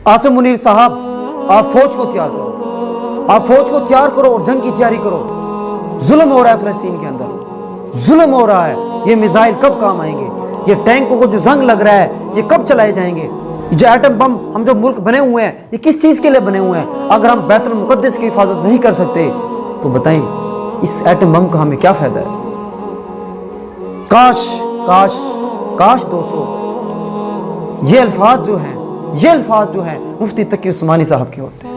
आसिम मुनीर साहब, आप फौज को तैयार करो, आप फौज को तैयार करो और जंग की तैयारी करो। जुल्म हो रहा है फ़लस्तीन के अंदर, जुल्म हो रहा है। ये मिसाइल कब काम आएंगे? ये टैंकों को जो जंग लग रहा है ये कब चलाए जाएंगे? जो एटम बम हम जो मुल्क बने हुए हैं ये किस चीज़ के लिए बने हुए हैं? अगर हम बैतुल मुक़द्दस की हिफाजत नहीं कर सकते तो बताएं इस एटम बम का हमें क्या फ़ायदा है? काश काश काश दोस्तों ये अल्फाज जो हैं मुफ्ती तकी उस्मानी साहब के होते।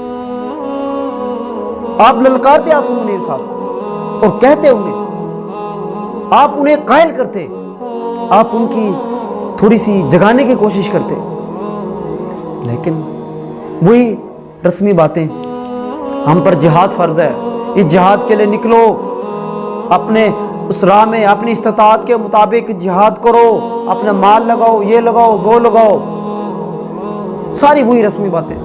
आप ललकारते आसिम मुनीर साहब को और कहते उन्हें, आप उन्हें कायल करते, आप उनकी थोड़ी सी जगाने की कोशिश करते, लेकिन वही रस्मी बातें, हम पर जिहाद फ़र्ज़ है, इस जिहाद के लिए निकलो, अपने उस राह में अपनी इस्तिताअत के मुताबिक जिहाद करो, अपना माल लगाओ, ये लगाओ वो लगाओ, सारी वही रस्मी बातें।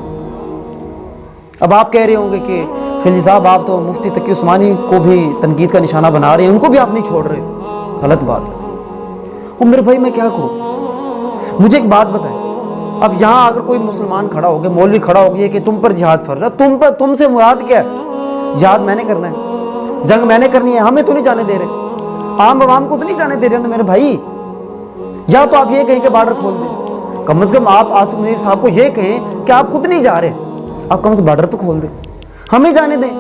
अब आप कह रहे होंगे कि खिलजी साहब आप तो मुफ्ती तकी उस्मानी को भी तनकीद का निशाना बना रहे हैं, उनको भी आप नहीं छोड़ रहे। गलत बात है। और मेरे भाई मैं क्या करूं? मुझे एक बात बताएं, अब यहाँ अगर कोई मुसलमान खड़ा हो गया, मौलवी खड़ा हो गया कि तुम पर जिहाद फर्ज है, तुमसे मुराद क्या है? जिहाद मैंने करना है, जंग मैंने करनी है, हमें तो नहीं जाने दे रहे, आम आवाम को तो नहीं जाने दे रहे ना मेरे भाई। या तो आप ये कहें कि बॉर्डर खोल दें, कम से कम आप आसिम मुनीर साहब को ये कहें कि आप खुद नहीं जा रहे, आप कम से बॉर्डर तो खोल दें, हमें जाने दें,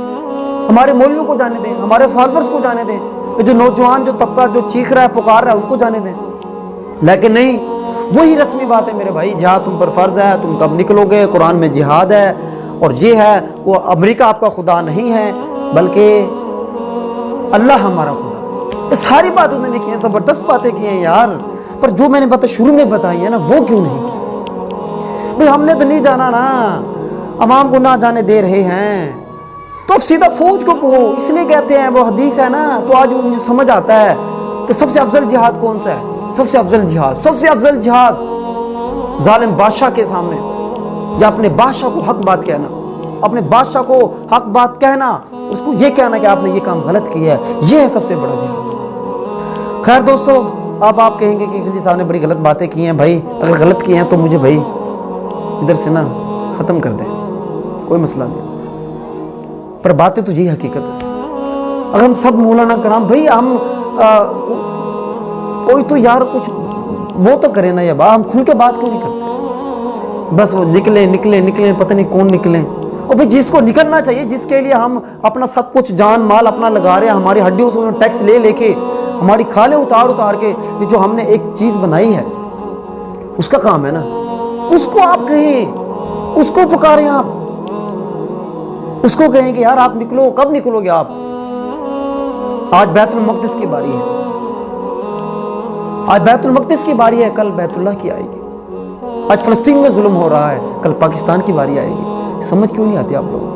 हमारे मौलवियों को जाने दें, हमारे फॉलोअर्स को जाने दें, जो नौजवान जो तबका जो चीख रहा है पुकार रहा है उनको जाने दें। लेकिन नहीं, वही रस्मी बात है मेरे भाई, जिहाद तुम पर फ़र्ज है, तुम कब निकलोगे, कुरान में जिहाद है, और ये है को अमेरिका आपका खुदा नहीं है बल्कि अल्लाह हमारा खुदा। ये सारी बात उन्होंने की हैं, ज़बरदस्त बातें की हैं यार, पर जो मैंने बातें शुरू में बताई है ना वो क्यों नहीं की? भाई हमने तो नहीं जाना ना, अवाम को ना जाने दे रहे हैं तो अब सीधा फौज को कहो। इसलिए कहते हैं वो हदीस है ना, तो आज मुझे समझ आता है कि सबसे अफजल जिहाद कौन सा है। सबसे अफजल जिहाद जालिम बादशाह के सामने, या अपने बादशाह को हक बात कहना, अपने बादशाह को हक बात कहना, उसको ये कहना कि आपने ये काम गलत किया है, ये है सबसे बड़ा जिहाद। खैर दोस्तों, अब आप कहेंगे कि खिलजी साहब ने बड़ी गलत बातें की हैं। भाई अगर गलत की हैं तो मुझे भाई इधर से ना ख़त्म कर दें, कोई मसला नहीं, पर बातें तो यही हकीकत है। अगर हम सब मौलाना कराम भाई हम कोई तो यार कुछ वो तो करे ना, या हम खुल के बात क्यों नहीं करते? बस वो निकले पता नहीं कौन निकले। और भाई जिसको निकलना चाहिए, जिसके लिए हम अपना सब कुछ जान माल अपना लगा रहे हैं, हमारी हड्डियों से टैक्स ले लेके, हमारी खाले उतार के ये जो हमने एक चीज़ बनाई है उसका काम है ना, उसको आप कहें, उसको पुकारें, आप उसको कहें कि यार आप निकलो। कब निकलोगे आप? आज बैतुल मक़दिस की बारी है, आज बैतुल मक़दिस की बारी है, कल बैतुल्लाह की आएगी। आज फ़लस्तीन में जुल्म हो रहा है, कल पाकिस्तान की बारी आएगी। समझ क्यों नहीं आती आप लोगों को?